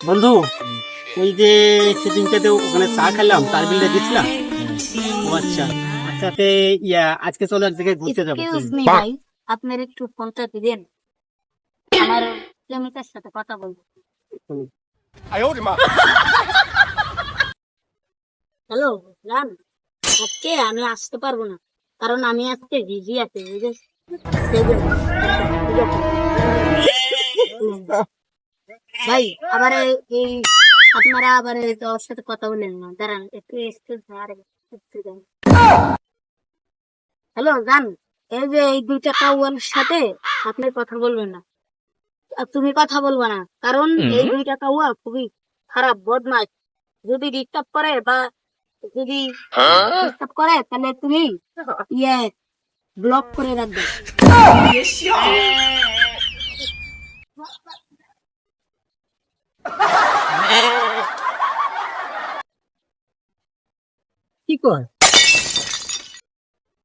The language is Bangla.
বন্ধু, ওই যে সেদিনকে তো ওখানে চা খেলাম, তার বিলটা দিছিলাম। ও আচ্ছা আচ্ছা, আজকে চলো এক জায়গায় ঘুরতে যাবো। এক্সকিউজ মি ভাই, আপনার একটু ফোনটা দিবেন, আমার প্রেমিকার সাথে কথা বলবো। হ্যালো জান, আজকে আমি আসতে পারবো না, কারণ আমি আজকে বিজি আছি, সেই জন্য। আচ্ছা, ঠিক আছে। ভাই, আবার এই আপনারা আবার ওর সাথে কথা বলেন না, দাঁড়ান একটু এক্সকিউজ হ্যালো জান, এই যে এই দুইটা কাউয়ার সাথে আপনি কথা বলবেন না, আর তুমি কথা বলবা না, কারণ এই দুইটা কাউয়া খুবই খারাপ বদমাশ। যদি ডিস্টার্ব করে বা যদি ডিস্টার্ব করে তাহলে তুমি ইয়ে ব্লক করে রাখবে। কি কর?